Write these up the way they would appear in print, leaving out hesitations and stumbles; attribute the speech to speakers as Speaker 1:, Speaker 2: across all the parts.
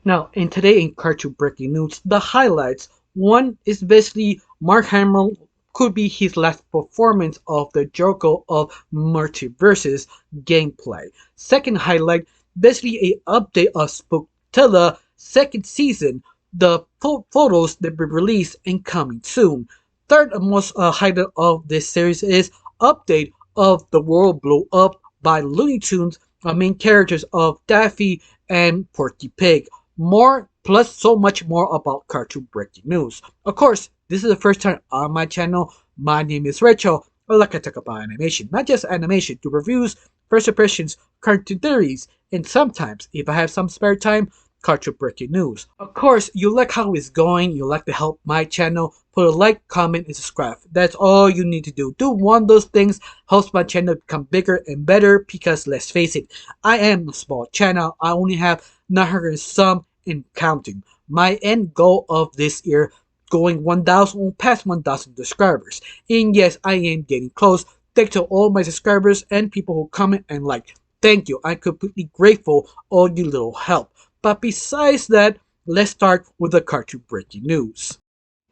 Speaker 1: Now, in today in cartoon breaking news, the highlights. One is basically Mark Hamill could be his last performance of the Joker of Multiverses gameplay. Second highlight, basically a update of Spooktella second season. The photos that will be released and coming soon. Third most highlight of this series is update of the world blew up by Looney Tunes, main characters of Daffy and Porky Pig. More plus so much more about cartoon breaking news. Of course, this is the first time on my channel. My name is Rachel. I like to talk about animation, not just animation, do reviews, first impressions, cartoon theories, and sometimes, if I have some spare time, cartoon breaking news. Of course, you like how it's going, you like to help my channel, put a like, comment, and subscribe. That's all you need to do. Do one of those things, helps my channel become bigger and better, because let's face it, I am a small channel. I only have 900 and some and counting. My end goal of this year, going 1,000, past 1,000 subscribers. And yes, I am getting close. Thanks to all my subscribers and people who comment and like. Thank you. I'm completely grateful all your little help. But besides that, let's start with the cartoon breaking news.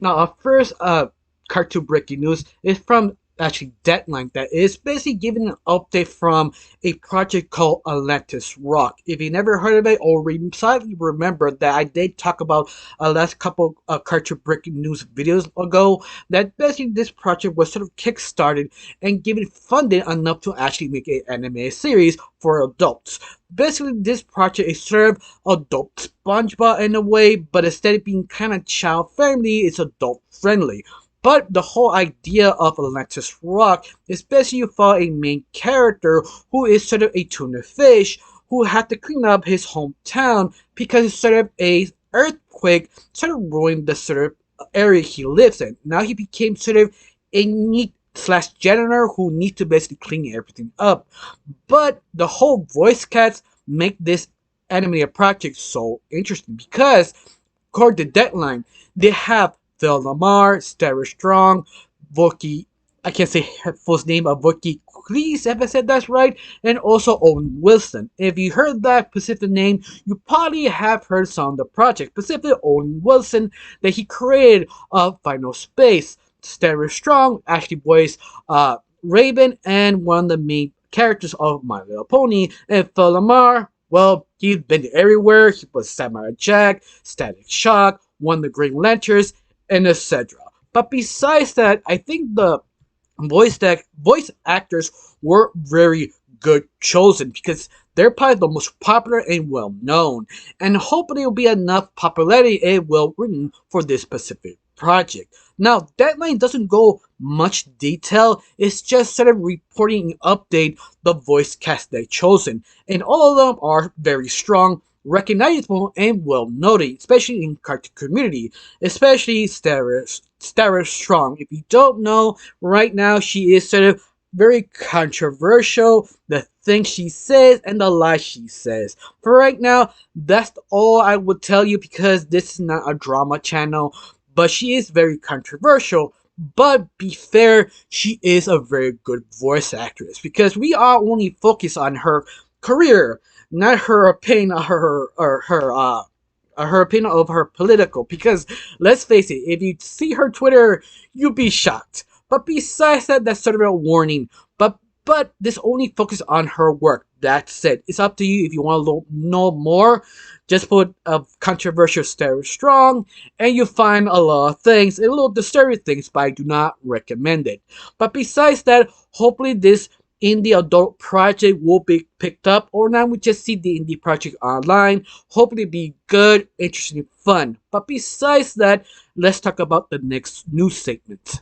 Speaker 1: Now, our first cartoon breaking news is from actually Deadline, that is basically giving an update from a project called Atlantis Rock. If you never heard of it or slightly remember that I did talk about last couple cartoon breaking news videos ago, that basically this project was sort of kickstarted and given funding enough to actually make an anime series for adults. Basically, this project is sort of adult SpongeBob in a way, but instead of being kind of child friendly, it's adult friendly. But the whole idea of Atlantis Rock is basically you follow a main character who is sort of a tuna fish who had to clean up his hometown because sort of a earthquake sort of ruined the sort of area he lives in. Now he became sort of a neat slash janitor who needs to basically clean everything up. But the whole voice cats make this animated project so interesting because according to Deadline, they have Phil Lamar, Stara Strong, Voki, I can't say full name of Voki Cleese, if I said that's right, and also Owen Wilson. If you heard that specific name, you probably have heard some of the project, specifically Owen Wilson, that he created Final Space. Stara Strong actually voiced Raven and one of the main characters of My Little Pony, and Phil Lamar, well, he's been everywhere. He was Samurai Jack, Static Shock, one of the Green Lanterns, and etc. But besides that, I think the voice actors were very good chosen because they're probably the most popular and well known, and hopefully it will be enough popularity and well written for this specific project. Now, Deadline doesn't go much detail, it's just sort of reporting and update the voice cast they've chosen, and all of them are very strong, recognizable, and well noted, especially in cartoon community, especially Stara Strong. If you don't know, right now she is sort of very controversial, the things she says and the lies she says. For right now, that's all I would tell you because this is not a drama channel, but she is very controversial. But be fair, she is a very good voice actress because we are only focused on her career, not her opinion of her opinion of her political. Because let's face it, if you see her Twitter, you'll be shocked. But besides that, that's sort of a warning. But this only focuses on her work. That's it. It's up to you if you want to know more. Just put a controversial Stara Strong, and you'll find a lot of things, and a little disturbing things, but I do not recommend it. But besides that, hopefully this indie adult project will be picked up, or not we just see the indie project online. Hopefully be good, interesting, fun. But besides that, let's talk about the next news segment.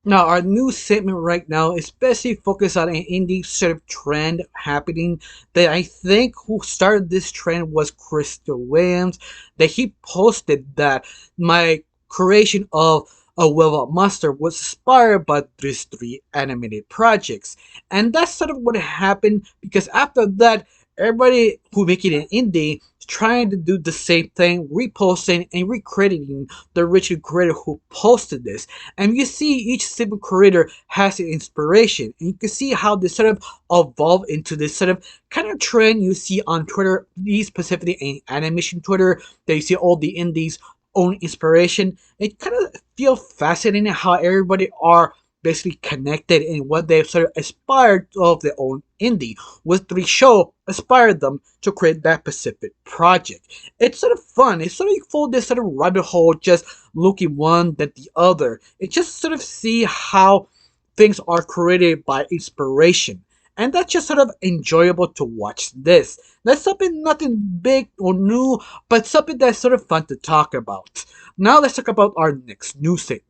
Speaker 1: Now, our news segment right now is especially focused on an indie sort of trend happening that I think who started this trend was Crystal Williams, that he posted that my creation of a Will Monster was inspired by these three animated projects. And that's sort of what happened because after that, everybody who making an indie trying to do the same thing, reposting and recrediting the original creator who posted this. And you see each single creator has an inspiration. And you can see how this sort of evolved into this sort of kind of trend you see on Twitter, these specifically in animation Twitter, that you see all the indies own inspiration. It kind of feels fascinating how everybody are basically connected in what they've sort of aspired of their own indie, with the show inspired them to create that specific project. It's sort of fun. It's sort of full this sort of rabbit hole, just looking one then the other. It just sort of see how things are created by inspiration. And that's just sort of enjoyable to watch this. That's something nothing big or new, but something that's sort of fun to talk about. Now let's talk about our next news segment.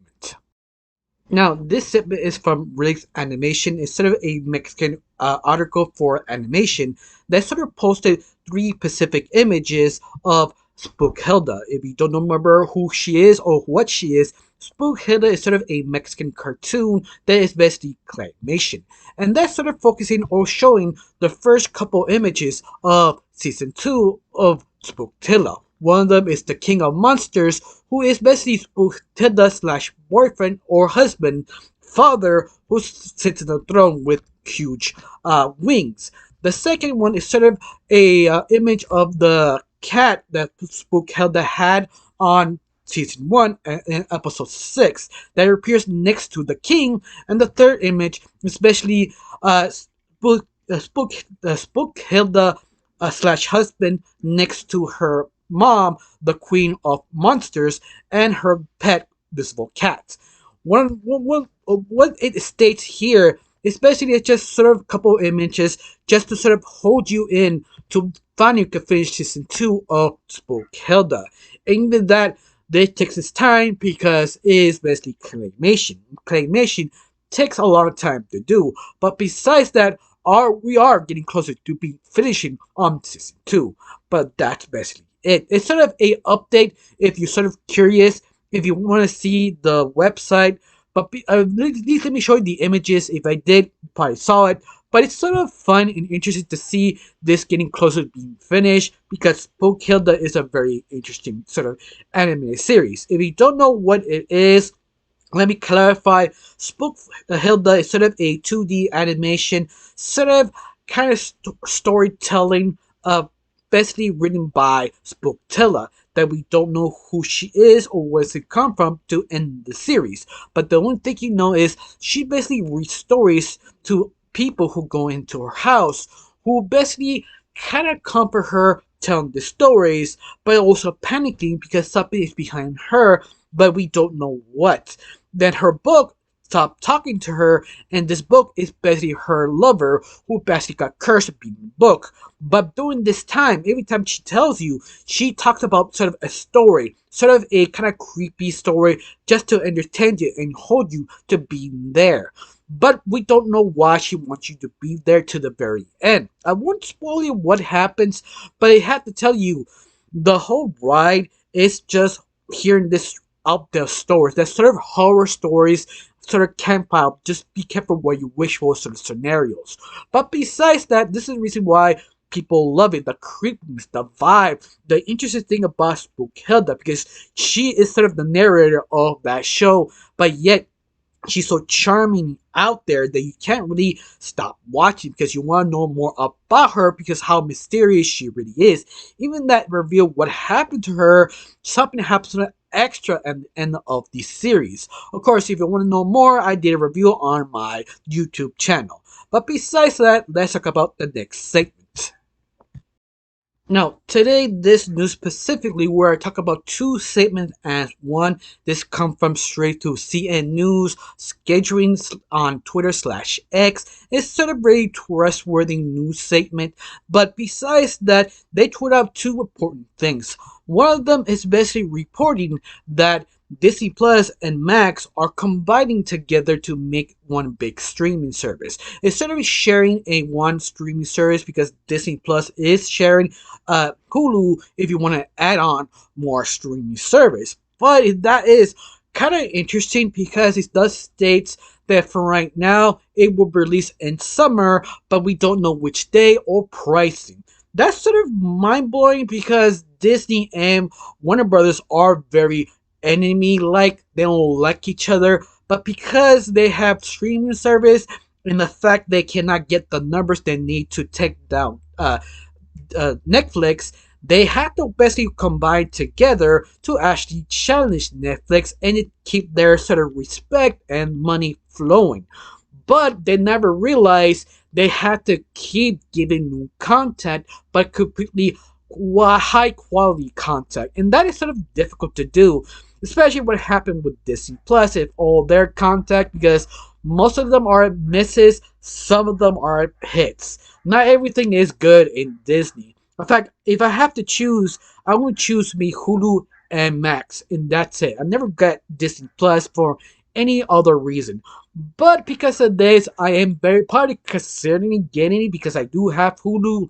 Speaker 1: Now, this segment is from Riggs Animation. It's sort of a Mexican article for animation that sort of posted three specific images of Spookilda. If you don't remember who she is or what she is, Spookilda is sort of a Mexican cartoon that is basically claymation. And that's sort of focusing or showing the first couple images of season 2 of Spookilda. One of them is the King of Monsters, who is basically Spookilda slash boyfriend or husband, father, who sits on the throne with huge wings. The second one is sort of a image of the cat that Spookilda had on season 1 and episode 6 that appears next to the king. And the third image, especially Spookilda slash husband next to her mom, the queen of monsters, and her pet visible cat. What it states here is basically just sort of a couple images just to sort of hold you in to finally you can finish season 2 of Spookilda. And even that, this takes its time because it is basically claymation. Claymation takes a lot of time to do, but besides that, we are getting closer to be finishing on season 2. But that's basically it. It's sort of a update if you're sort of curious, if you want to see the website. But at least let me show you the images. If I did, you probably saw it. But it's sort of fun and interesting to see this getting closer to being finished because Spookilda is a very interesting sort of anime series. If you don't know what it is, let me clarify. Spookilda is sort of a 2D animation, sort of kind of storytelling, basically written by Spookilda, that we don't know who she is or where she come from to end the series. But the only thing you know is she basically reads stories to people who go into her house, who basically kind of comfort her, telling the stories, but also panicking because something is behind her, but we don't know what. Then her book stopped talking to her, and this book is basically her lover, who basically got cursed being the book. But during this time, every time she tells you, she talks about sort of a story, sort of a kind of creepy story, just to entertain you and hold you to being there. But we don't know why she wants you to be there to the very end. I won't spoil you what happens, but I have to tell you, the whole ride is just hearing this out there stories, that sort of horror stories, sort of campfire, just be careful what you wish for sort of scenarios. But besides that, this is the reason why people love it, the creepiness, the vibe, the interesting thing about Spookilda, because she is sort of the narrator of that show, but yet she's so charming out there that you can't really stop watching because you want to know more about her because how mysterious she really is. Even that reveal what happened to her, something happens to her extra at the end of the series. Of course, if you want to know more, I did a review on my YouTube channel. But besides that, let's talk about the next segment. Now, today, this news specifically, where I talk about two segments as one. This comes from straight to CN News, scheduling on Twitter slash X. It's sort of a very trustworthy news segment. But besides that, they tweet out two important things. One of them is basically reporting that Disney Plus and Max are combining together to make one big streaming service. Instead of sharing a one streaming service, because Disney Plus is sharing Hulu if you want to add on more streaming service. But that is kind of interesting because it does state that for right now it will release in summer, but we don't know which day or pricing. That's sort of mind blowing because Disney and Warner Brothers are very enemy like. They don't like each other, but because they have streaming service and the fact they cannot get the numbers they need to take down Netflix, they had to basically combine together to actually challenge Netflix and it keep their sort of respect and money flowing. But they never realized they had to keep giving new content, but completely high quality content, and that is sort of difficult to do, especially what happened with Disney Plus. If all their content, because most of them are misses, some of them are hits. Not everything is good in Disney. In fact, if I have to choose, I would choose me Hulu and Max, and that's it. I never got Disney Plus for any other reason. But because of this, I am very probably considering getting it because I do have Hulu.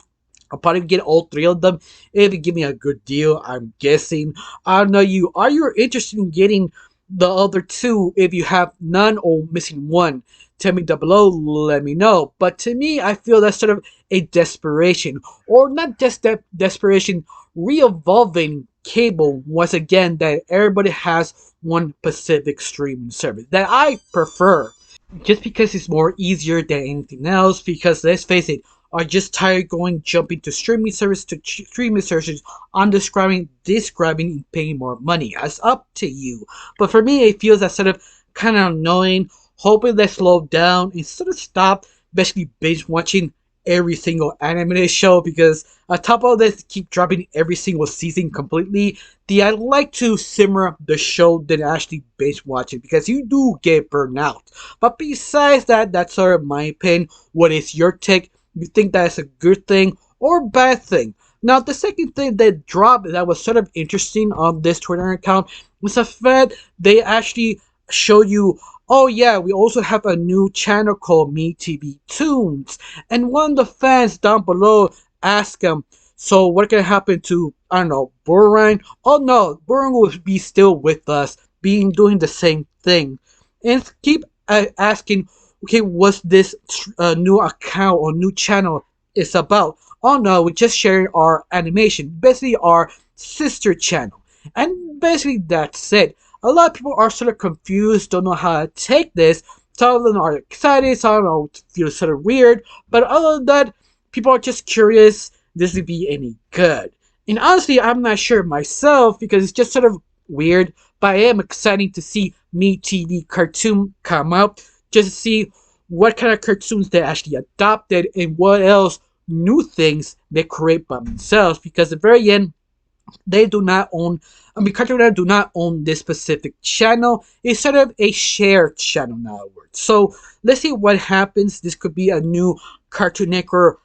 Speaker 1: I'll probably get all three of them if you give me a good deal. I'm guessing. I don't know you. Are you interested in getting the other two? If you have none or missing one, tell me down below. Let me know. But to me, I feel that's sort of a desperation, or not just that desperation, re-evolving cable once again. That everybody has one specific streaming service that I prefer just because it's more easier than anything else. Because let's face it, are just tired going jumping to streaming service to streaming services, describing and paying more money. It's up to you. But for me, it feels that sort of kind of annoying. Hoping they slow down and sort of stop basically binge watching every single animated show, because on top of this, keep dropping every single season completely. I like to simmer the show than actually binge watch it because you do get burned out. But besides that, that's sort of my opinion. What is your take? You think that's a good thing or bad thing? Now, the second thing that dropped that was sort of interesting on this Twitter account was the fact they actually show you, oh yeah, we also have a new channel called Me TV Tunes. And one of the fans down below asked him, so what can happen to, I don't know, Burang? Oh no, Burang will be still with us, doing the same thing. And keep asking, okay, what's this new account or new channel is about? Oh no, we're just sharing our animation, basically our sister channel. And basically that's it. A lot of people are sort of confused, don't know how to take this. Some of them are excited, some of them feel sort of weird. But other than that, people are just curious this will be any good. And honestly, I'm not sure myself because it's just sort of weird. But I am excited to see Me TV cartoon come out, just to see what kind of cartoons they actually adopted and what else new things they create by themselves. Because at the very end, they do not own, I mean, Cartoon Network do not own this specific channel. It's sort of a shared channel now. So let's see what happens. This could be a new Cartoon Network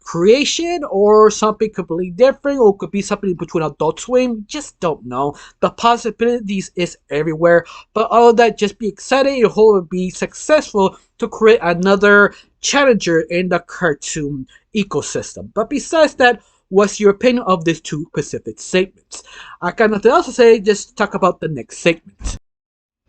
Speaker 1: creation or something completely different, or could be something between Adult Swim. Just don't know. The possibilities is everywhere. But all of that, just be excited and hope it be successful to create another challenger in the cartoon ecosystem. But besides that, what's your opinion of these two specific statements? I got nothing else to say, just talk about the next segment.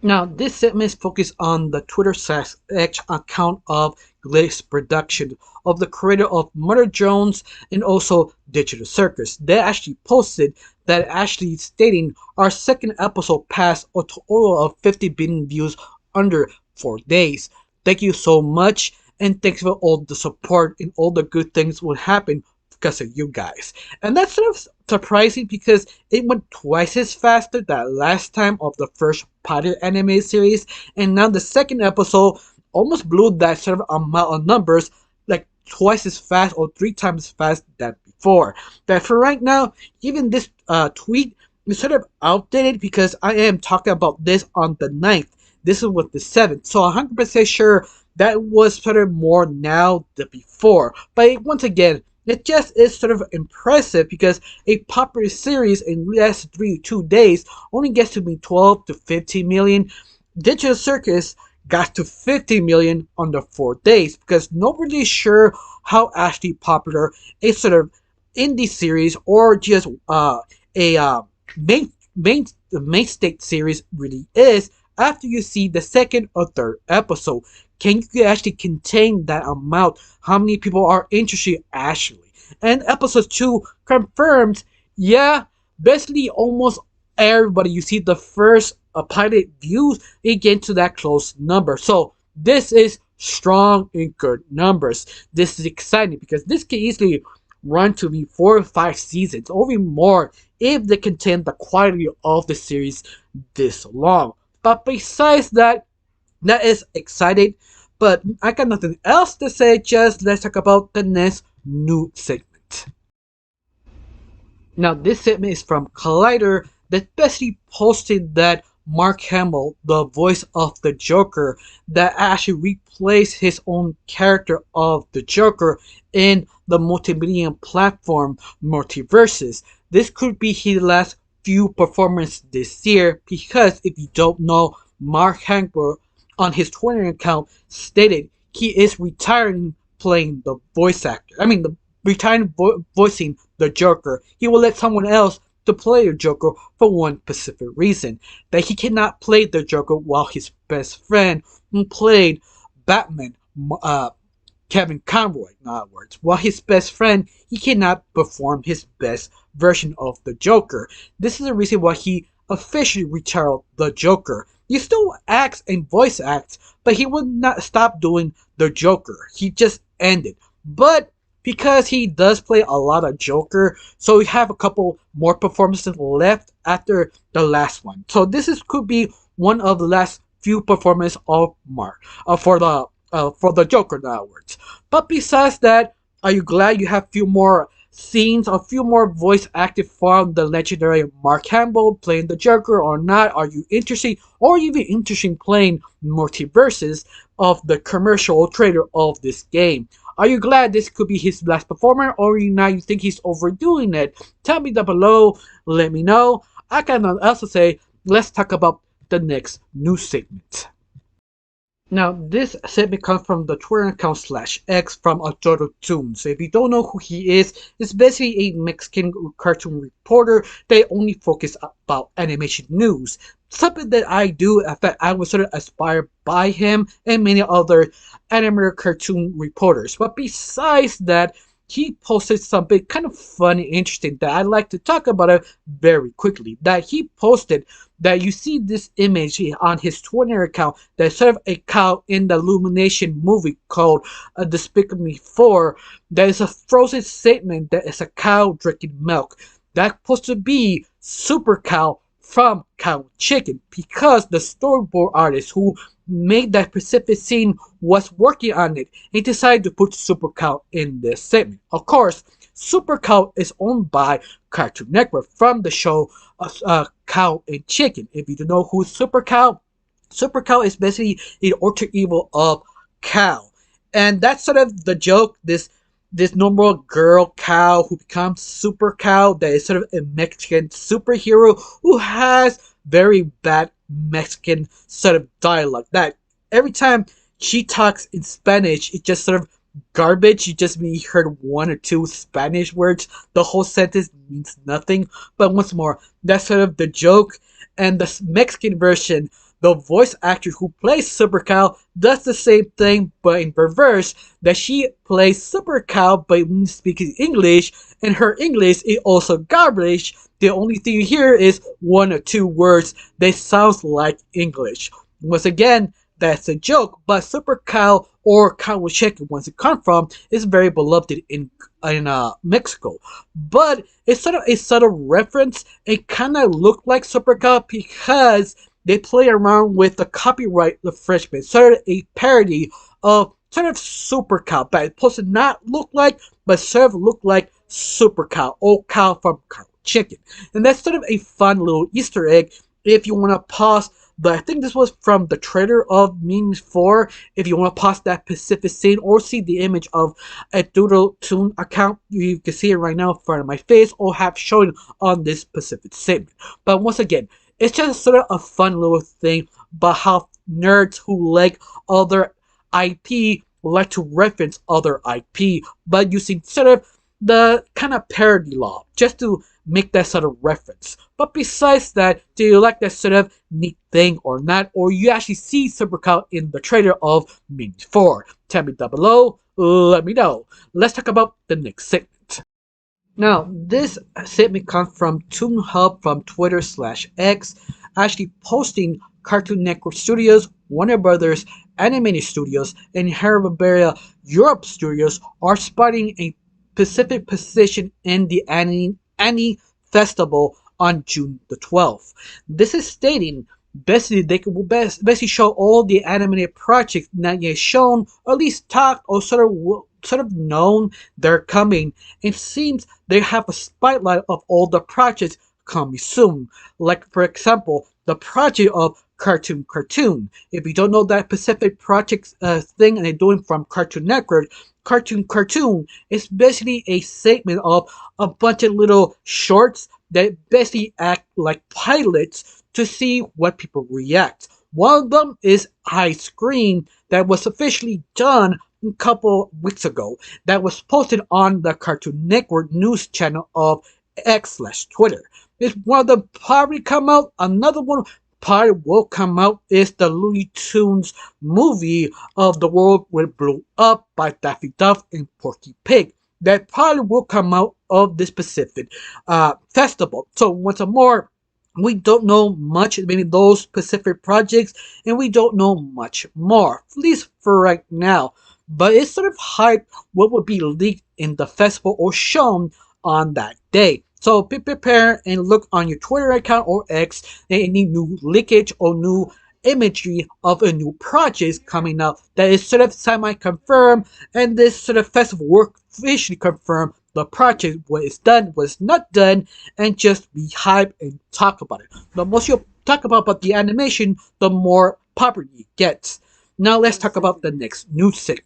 Speaker 1: Now, this segment is focused on the Twitter X account of Glitz Production, of the creator of Murder Jones and also Digital Circus. They actually posted that actually stating our second episode passed a total of 50 billion views under 4 days. Thank you so much, and thanks for all the support and all the good things will happen because of you guys. And that's sort of surprising because it went twice as faster that last time of the first pilot anime series, and now the second episode almost blew that sort of amount of numbers, like twice as fast or 3 times as fast than before. But for right now, even this tweet is sort of outdated because I am talking about this on the 9th. This is with the 7th, so 100% sure that was sort of more now than before. But once again, it just is sort of impressive because a popular series in less than 2 days only gets to be 12 to 15 million. Digital Circus got to 50 million under 4 days because nobody's sure how actually popular a sort of indie series or just a main state series really is after you see the second or third episode. Can you actually contain that amount? How many people are interested actually? And episode 2 confirms, yeah, basically almost everybody you see the first pilot views, it get to that close number. So this is strong and good numbers. This is exciting because this can easily run to be 4 or 5 seasons or even more if they contain the quality of the series this long. But besides that, that is exciting. But I got nothing else to say. Just let's talk about the next new segment. Now, this segment is from Collider that basically posted that Mark Hamill, the voice of the Joker, that actually replaced his own character of the Joker in the multimedia platform Multiverses. This could be his last few performances this year because if you don't know, Mark Hamill on his Twitter account stated he is retiring playing the voice actor. The retiring voicing the Joker. He will let someone else to play the Joker for one specific reason: that he cannot play the Joker while his best friend, who played Batman, Kevin Conroy, in other words, while his best friend, he cannot perform his best version of the Joker. This is the reason why he officially retired the Joker. He still acts and voice acts, but he would not stop doing the Joker. He just ended. But because he does play a lot of Joker, so we have a couple more performances left after the last one. So could be one of the last few performances of Mark for the Joker, in other words. But besides that, are you glad you have a few more scenes, a few more voice acted from the legendary Mark Hamill playing the Joker or not? Are you interested, or even interested in playing Multiverses of the commercial trailer of this game? Are you glad this could be his last performance, or you think he's overdoing it? Tell me down below, let me know. I got nothing else to say. Let's talk about the next news segment. Now, this segment comes from the Twitter account /X from Adoro Toon. So if you don't know who he is, it's basically a Mexican cartoon reporter. They only focus about animation news. Something that I do, in fact, I was sort of inspired by him and many other animated cartoon reporters. But besides that, he posted something kind of fun and interesting that I'd like to talk about it very quickly. That he posted that you see this image on his Twitter account that's sort of a cow in the Illumination movie called Despicable Me 4. That is a frozen statement that is a cow drinking milk. That's supposed to be Super Cow from Cow Chicken, because the storyboard artist who made that specific scene was working on it and decided to put Super Cow in this segment. Of course, Super Cow is owned by Cartoon Network from the show Cow and Chicken. If you don't know who's Super Cow is basically the alter ego of Cow. And that's sort of the joke, this normal girl cow who becomes Super Cow, that is sort of a Mexican superhero who has very bad Mexican sort of dialogue. That every time she talks in Spanish, it's just sort of garbage. You just heard one or two Spanish words. The whole sentence means nothing. But once more, that's sort of the joke. And the Mexican version, the voice actor who plays Super Cow does the same thing, but in reverse, that she plays Super Cow but when speaking English, and her English is also garbage. The only thing you hear is one or two words that sounds like English. Once again, that's a joke, but Super Cow or Cow Chicken, once it comes from, is very beloved in Mexico. But it's sort of a subtle reference. It kind of looked like Super Cow because they play around with the copyright infringement, sort of a parody of sort of Super Cow, but it's supposed to not look like, but sort of look like Super Cow, old cow from Cow Chicken. And that's sort of a fun little Easter egg if you want to pause. But I think this was from the trailer of Memes 4. If you want to pause that specific scene or see the image of a Doodle Toon account, you can see it right now in front of my face or have shown on this specific segment. But once again, it's just sort of a fun little thing about how nerds who like other IP like to reference other IP, but using sort of the kind of parody law just to make that sort of reference. But besides that, do you like that sort of neat thing or not? Or you actually see Super Cow in the trailer of Minions 4? Tell me down below, let me know. Let's talk about the next segment. Now, this statement comes from Toon Hub from Twitter/X, actually posting Cartoon Network Studios, Warner Brothers Animated Studios, and Hanna-Barbera Europe Studios are spotting a specific position in the Annie Festival on June the 12th. This is stating basically they could basically show all the animated projects not yet shown, or at least talked or sort of known they're coming. It seems they have a spotlight of all the projects coming soon. Like for example, the project of Cartoon. If you don't know that specific project thing and they're doing from Cartoon Network, Cartoon is basically a segment of a bunch of little shorts that basically act like pilots to see what people react. One of them is Ice Cream that was officially done a couple weeks ago that was posted on the Cartoon Network news channel of X/Twitter. If one of them probably come out, another one probably will come out is the Looney Tunes movie of the world when blew up by Daffy Duck and Porky Pig. That probably will come out of this specific festival. So once more, we don't know much, maybe those specific projects, and we don't know much more, at least for right now. But it's sort of hype what would be leaked in the festival or shown on that day. So be prepared and look on your Twitter account or X any new leakage or new imagery of a new project coming out that is sort of semi-confirmed, and this sort of festival will officially confirm the project, what is done, what is not done, and just be hyped and talk about it. The more you talk about the animation, the more popular it gets. Now let's talk about the next news segment.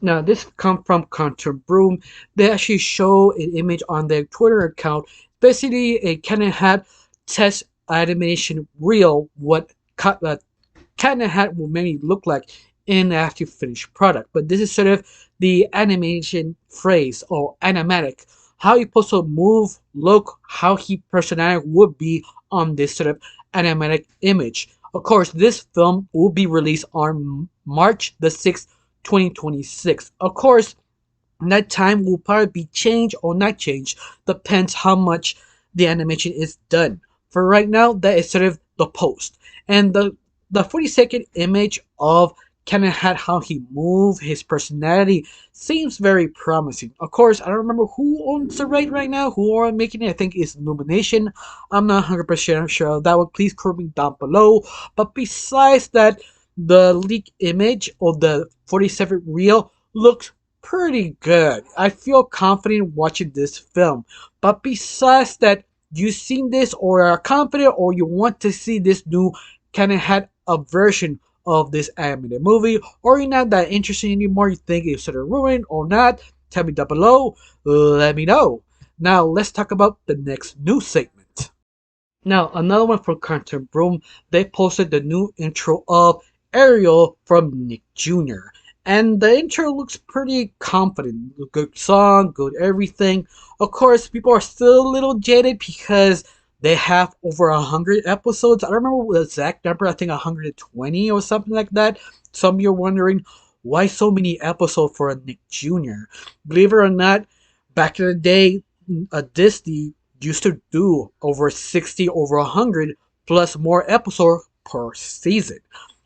Speaker 1: Now this comes from Content Broom. They actually show an image on their Twitter account, basically a Canon Hat test animation reel, what Canon Hat will maybe look like in the actual finished product. But this is sort of the animation phrase or animatic, how you're supposed to move, look, how he personality would be on this sort of animatic image. Of course, this film will be released on March the 6th, 2026. Of course, that time will probably be changed or not changed, depends how much the animation is done. For right now, that is sort of the post. And the 40-second image of Canon Hat, how he moved, his personality, seems very promising. Of course, I don't remember who owns the right now, who are making it. I think it's Illumination. I'm not 100% sure of that one. Please correct me down below. But besides that, the leaked image of the 47 reel looks pretty good. I feel confident watching this film. But besides that, you seen this or are confident or you want to see this new Canon Hat a version of this animated movie, or you're not that interested anymore, you think it's sort of ruined or not, tell me down below, let me know. Now let's talk about the next news segment. Now another one from Content Broom, they posted the new intro of Ariel from Nick Jr. And the intro looks pretty confident, good song, good everything. Of course, people are still a little jaded because they have over 100 episodes. I don't remember the exact number. I think 120 or something like that. Some of you are wondering, why so many episodes for a Nick Jr.? Believe it or not, back in the day, Disney used to do over 60, over 100, plus more episodes per season.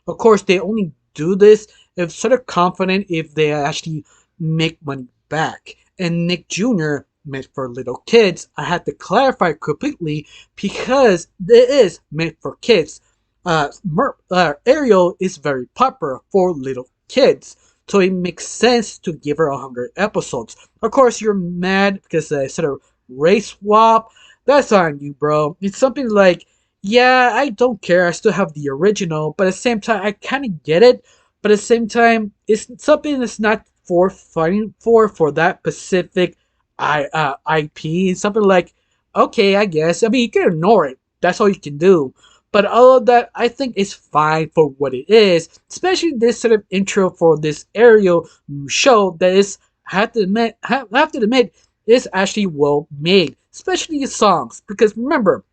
Speaker 1: Of course, they only do this if sort of confident if they actually make money back. And Nick Jr. meant for little kids. I had to clarify completely because it is meant for kids. Ariel is very popular for little kids, so it makes sense to give her 100 episodes. Of course, you're mad because I said a race swap. That's on you, bro. It's something like, yeah, I don't care. I still have the original, but at the same time, I kind of get it. But at the same time, it's something that's not for fighting for that specific IP. Something like, okay, I guess. I mean, you can ignore it. That's all you can do. But all of that, I think, is fine for what it is. Especially this sort of intro for this Ariel show that is, I have to admit, is actually well made. especially the songs, because remember,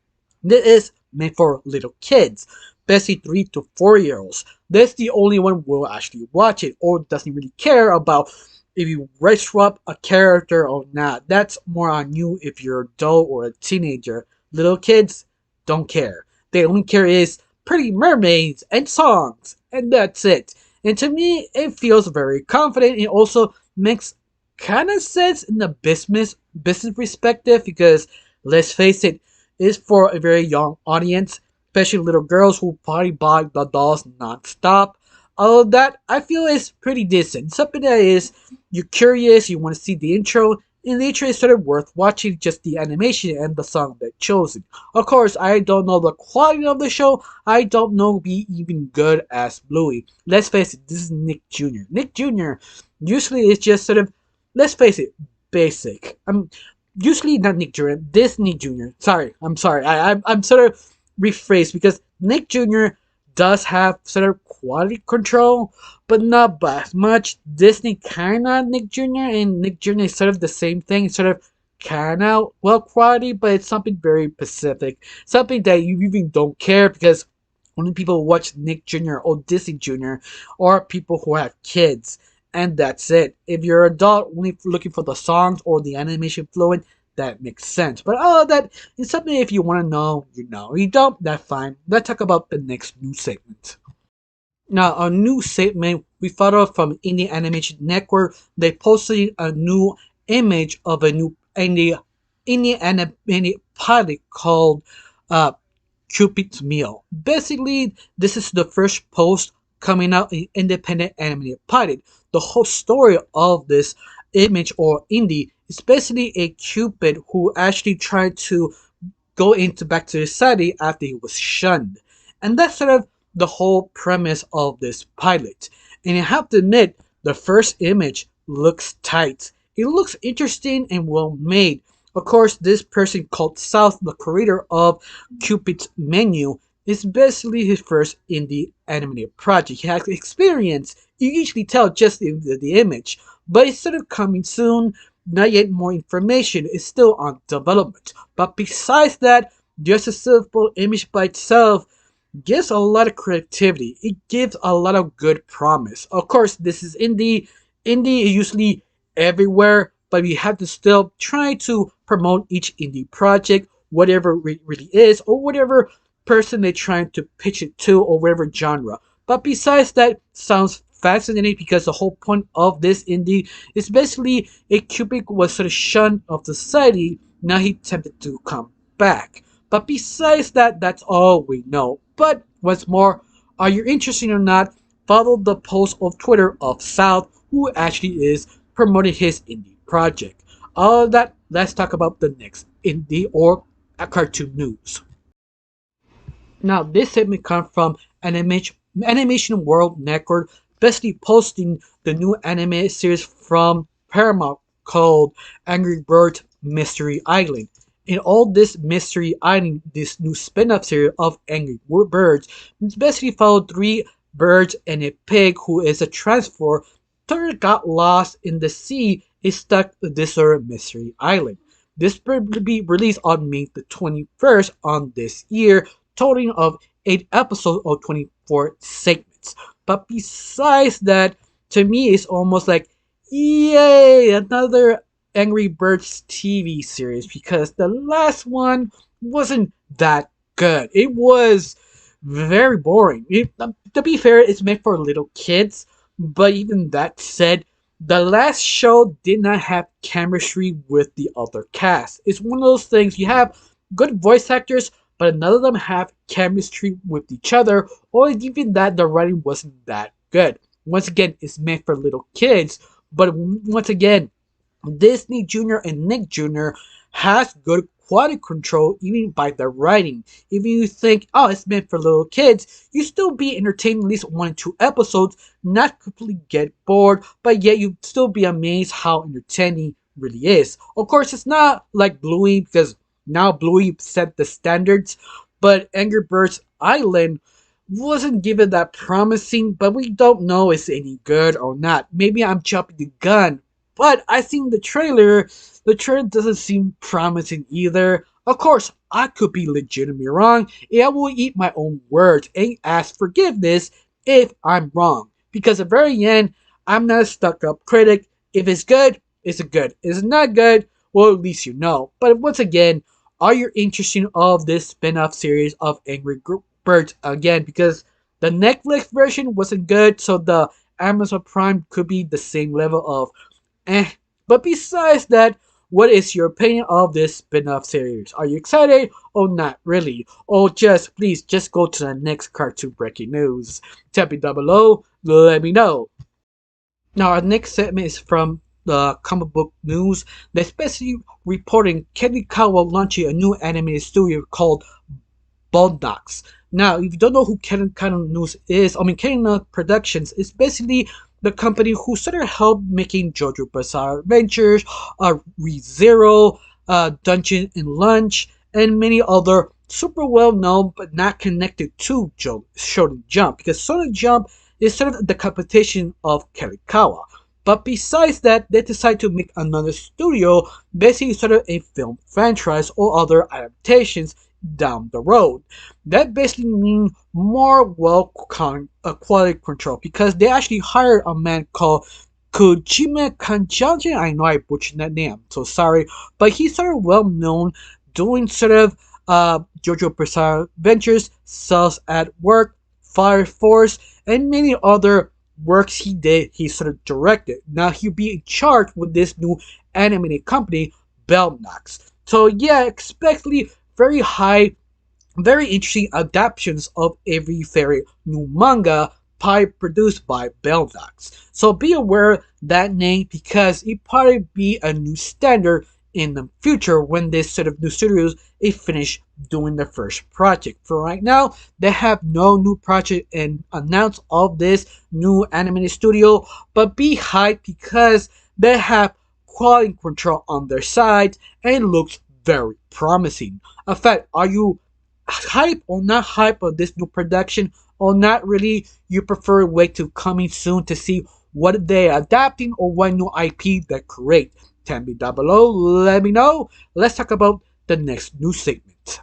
Speaker 1: this is meant for little kids, especially 3 to 4 year olds. That's the only one who will actually watch it or doesn't really care about if you retro up a character or not. That's more on you if you're an adult or a teenager. Little kids don't care. They only care is pretty mermaids and songs, and that's it. And to me, it feels very confident. It also makes kind of sense in the business perspective because let's face it, it's for a very young audience, especially little girls who probably buy the dolls nonstop. All of that I feel is pretty decent. Something that is you're curious, you want to see the intro, and the intro is sort of worth watching just the animation and the song that chosen. Of course, I don't know the quality of the show. I don't know be even good as Bluey. Let's face it, this is Nick Jr. Nick Jr. usually is just sort of, let's face it, basic. Usually not Nick Jr. Disney Jr. Sorry, I'm sorry. I'm sort of rephrased because Nick Jr. does have sort of quality control, but not by as much. Disney kinda Nick Jr. and Nick Jr. is sort of the same thing, sort of kinda well quality, but it's something very specific, something that you even don't care because only people who watch Nick Jr. or Disney Jr. or people who have kids, and that's it. If you're an adult only looking for the songs or the animation fluent, that makes sense. But all of that is something if you want to know, you know. If you don't, that's fine. Let's talk about the next news segment. Now, a new segment we found out from Indie Animation Network. They posted a new image of a new indie animated pilot called uh, Cupid's Meal. Basically, this is the first post coming out in independent animated pilot. The whole story of this image or indie is basically a Cupid who actually tried to go into back to society after he was shunned. And that's sort of the whole premise of this pilot. And I have to admit, the first image looks tight. It looks interesting and well made. Of course, this person called South, the creator of Cupid's Menu, is basically his first indie animated project. He has experience. You usually tell just in the image, but it's sort of coming soon. Not yet more information is still on development. But besides that, just a simple image by itself gives a lot of creativity. It gives a lot of good promise. Of course, this is indie. Indie is usually everywhere, but we have to still try to promote each indie project, whatever it really is, or whatever person they're trying to pitch it to, or whatever genre. But besides that, sounds fascinating because the whole point of this indie is basically a Cupid was sort of shunned of society. Now he tempted to come back. But besides that, that's all we know. But what's more, are you interested or not? Follow the post of Twitter of South, who actually is promoting his indie project. All of that, let's talk about the next indie or a cartoon news. Now, this segment comes from Animation World Network, basically posting the new anime series from Paramount called Angry Birds Mystery Island. In all this Mystery Island, this new spin-off series of Angry Birds, it's basically followed three birds and a pig who is a transfer that got lost in the sea is stuck on this mystery island. This will be released on May the 21st on this year, totaling of 8 episodes or 24 segments. But besides that, to me it's almost like, yay, another Angry Birds TV series because the last one wasn't that good. It was very boring. To be fair, it's meant for little kids, but even that said, the last show did not have chemistry with the other cast. It's one of those things you have good voice actors, but none of them have chemistry with each other, or even that the writing wasn't that good. Once again, it's meant for little kids, but once again, Disney Jr. and Nick Jr. has good quality control even by the writing. If you think, oh, it's meant for little kids, you still be entertained at least 1 or 2 episodes, not completely get bored, but yet you still be amazed how entertaining really is. Of course, it's not like Bluey because now Bluey set the standards, but Angry Birds Island wasn't given that promising, but we don't know if it's any good or not. Maybe I'm jumping the gun, but I seen the trailer. the trend doesn't seem promising either. Of course, I could be legitimately wrong, and I will eat my own words and ask forgiveness if I'm wrong. Because at the very end, I'm not a stuck up critic. If it's good, it's good. If it's not good, well, at least you know. But once again, are you interested of this spin-off series of Angry Birds again? Because the Netflix version wasn't good, so the Amazon Prime could be the same level of eh. But besides that, what is your opinion of this spin-off series? Are you excited or not really? Or just please just go to the next cartoon breaking news. Tell me down below, let me know. Now our next segment is from the comic book news. They're especially reporting Kadokawa launching a new animated studio called Boondocks. Now, if you don't know who Canon News is, Canon Productions is basically the company who sort of helped making JoJo Bizarre Adventures, ReZero, Dungeon and Lunch, and many other super well known but not connected to Shonen Jump, because Shonen Jump is sort of the competition of Kadokawa. But besides that, they decide to make another studio, basically sort of a film franchise or other adaptations down the road. That basically means more quality control, because they actually hired a man called Kojima Kanjaji. I know I butchered that name, so sorry, but he's sort of well known doing sort of JoJo Bizarre Adventures, Cells at Work, Fire Force, and many other works he did. He sort of directed. Now he'll be in charge with this new animated company, Bellnox. So yeah, expectedly very high, very interesting adaptations of every very new manga produced by Bellnox. So be aware that name, because it probably be a new standard in the future when this sort of new studios is finished doing the first project. For right now, they have no new project and announced of this new animated studio, but be hyped because they have quality control on their side and it looks very promising. In fact, are you hype or not hype of this new production, or not really? You prefer wait to coming soon to see what they're adapting or what new IP they create? Tell me down below, let me know. Let's talk about the next news segment.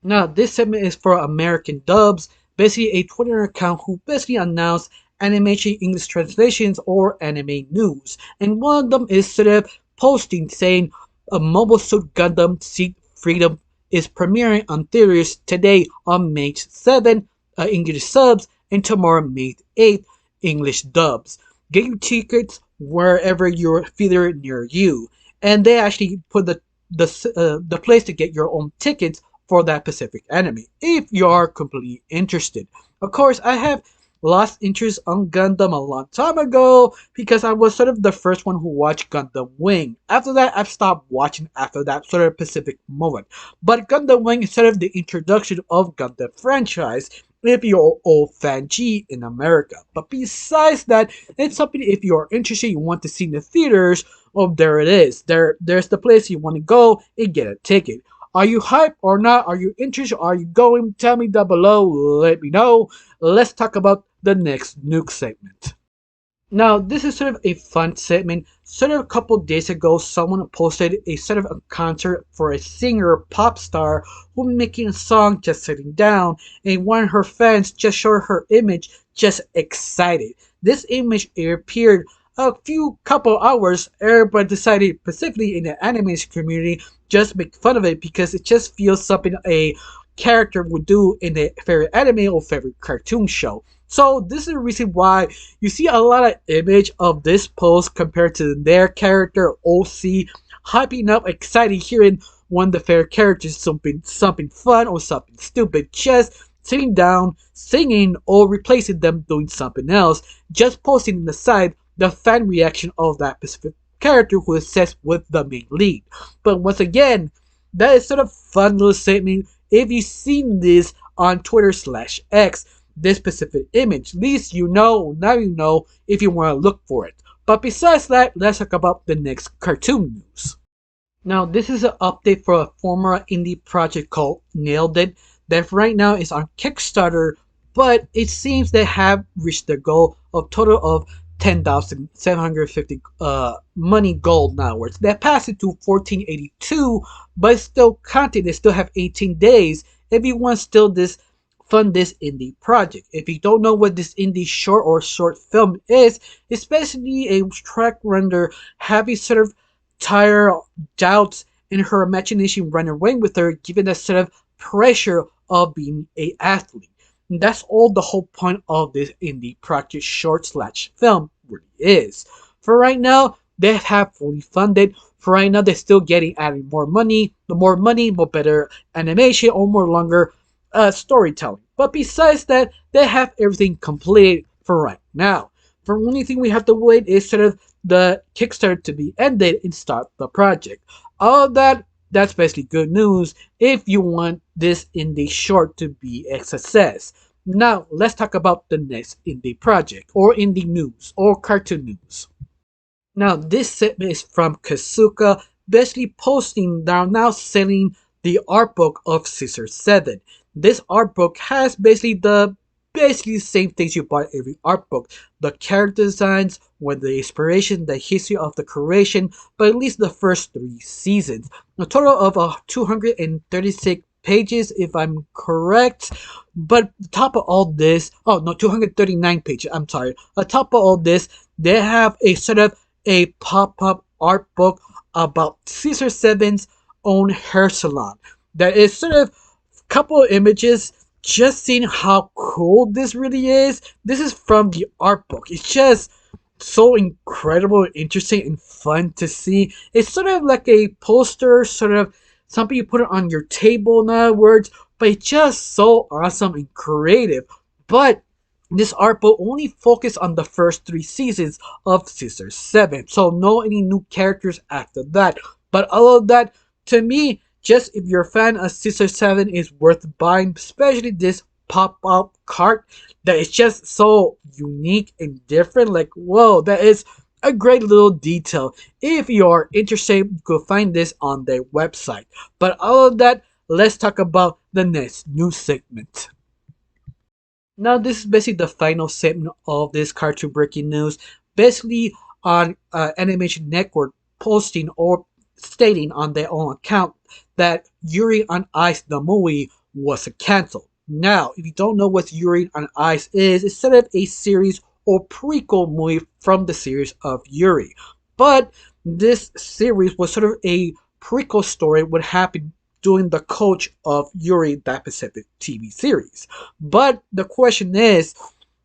Speaker 1: Now, this segment is for American Dubs, basically a Twitter account who basically announced animation English translations or anime news. And one of them is sort of posting saying a Mobile Suit Gundam Seek Freedom is premiering on theaters today on May 7th, English subs, and tomorrow May 8th, English dubs. Get your tickets wherever your theater near you, and they actually put the place to get your own tickets for that specific anime if you are completely interested. Of course, I have lost interest on Gundam a long time ago because I was sort of the first one who watched Gundam Wing. After that, I've stopped watching after that sort of specific moment. But Gundam Wing is sort of the introduction of Gundam franchise if you're old fan G in America. But besides that, it's something if you're interested, you want to see in the theaters, oh, there it is. There's the place you want to go and get a ticket. Are you hyped or not? Are you interested? Are you going? Tell me down below. Let me know. Let's talk about the next nuke segment. Now, this is sort of a fun segment. Sort of a couple days ago, someone posted a sort of a concert for a singer, pop star, who making a song just sitting down, and one of her fans just showed her image, just excited. This image appeared a couple hours. Everybody decided, specifically in the animation community, just make fun of it because it just feels something a character would do in a favorite anime or favorite cartoon show. So this is the reason why you see a lot of image of this post compared to their character OC, hyping up, excited, hearing one of the favorite characters something fun or something stupid, just sitting down, singing, or replacing them doing something else, just posting on the side the fan reaction of that specific character who is set with the main lead. But once again, that is sort of fun little statement. If you've seen this on Twitter/X, this specific image, at least you know, now you know if you want to look for it. But besides that, let's talk about the next cartoon news. Now, this is an update for a former indie project called Nailed It, that right now is on Kickstarter, but it seems they have reached their goal of total of 10,750 money gold now worth. That passed it to 1482, but it's still counting. They still have 18 days if you want still this fund this indie project. If you don't know what this indie short or short film is, it's basically a track render having sort of tire doubts in her imagination run away with her, given that sort of pressure of being a athlete. And that's all the whole point of this indie project short slash film really is. For right now, they have fully funded. For right now, they're still getting adding more money. The more money, more better animation, or more longer storytelling. But besides that, they have everything completed for right now. The only thing we have to wait is sort of the Kickstarter to be ended and start the project. All of that, that's basically good news if you want this indie short to be a success. Now, let's talk about the next indie project, or indie news, or cartoon news. Now, this segment is from Kazuka, basically posting they're now selling the art book of Scissor 7. This art book has basically the same things you buy every art book. The character designs, with the inspiration, the history of the creation, but at least the first 3 seasons. A total of 236 pages, if I'm correct. But on top of all this, 239 pages, I'm sorry. On top of all this, they have a sort of a pop-up art book about Caesar 7's own hair salon. That is sort of a couple of images, just seeing how cool this really is. This is from the art book. It's just so incredible, interesting, and fun to see. It's sort of like a poster, sort of something you put it on your table, in other words, but it's just so awesome and creative. But this art book only focused on the first 3 seasons of Scissor 7, so no any new characters after that. But all of that, to me, just if you're a fan of Scissor 7, is worth buying, especially this pop-up cart that is just so unique and different. Like, whoa, that is a great little detail. If you're interested, you could find this on their website. But all of that, let's talk about the next news segment. Now, this is basically the final segment of this cartoon breaking news. Basically, on Animation Network posting or stating on their own account that Yuri on Ice, the movie, was canceled. Now, if you don't know what Yuri on Ice is, it's sort of a series or prequel movie from the series of Yuri. But this series was sort of a prequel story what happened during the coach of Yuri, that specific TV series. But the question is,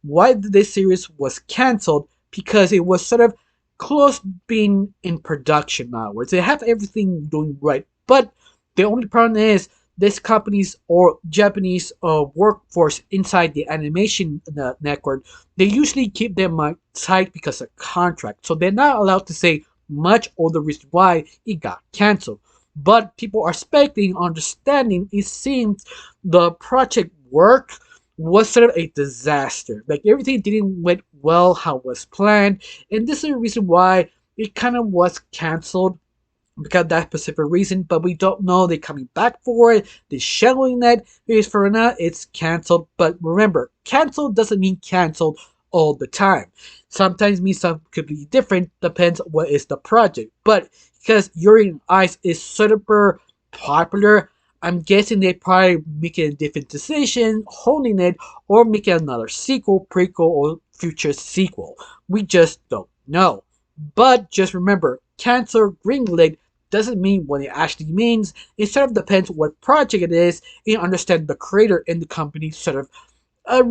Speaker 1: why this series was canceled? Because it was sort of close being in production now, where they have everything doing right. But the only problem is this company's or Japanese workforce inside the animation network, they usually keep them tight because of contract. So they're not allowed to say much or the reason why it got canceled. But people are speculating, understanding, it seems the project work was sort of a disaster. Like everything didn't went well how it was planned. And this is the reason why it kind of was canceled, because of that specific reason, but we don't know they're coming back for it, they're showing that, because for now it's cancelled. But remember, cancelled doesn't mean cancelled all the time. Sometimes means something could be different, depends what is the project. But because Yuri on Ice is super popular, I'm guessing they probably making a different decision, holding it, or making another sequel, prequel, or future sequel. We just don't know. But just remember, cancel, greenlit doesn't mean what it actually means. It sort of depends what project it is, and understand the creator and the company sort of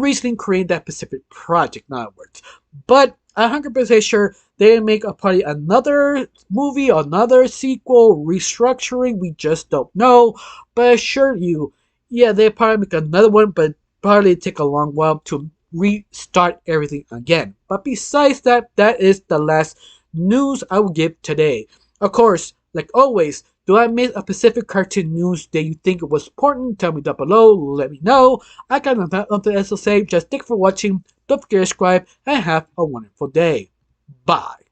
Speaker 1: reasoning creating that specific project, in other words. But 100% sure they make probably another movie, another sequel, restructuring. We just don't know. But I assure you, yeah, they probably make another one, but probably take a long while to restart everything again. But besides that, that is the last news I will give today. Of course, like always, do I miss a specific cartoon news that you think was important? Tell me down below, let me know. I got nothing else to say. Just thank you for watching. Don't forget to subscribe and have a wonderful day. Bye.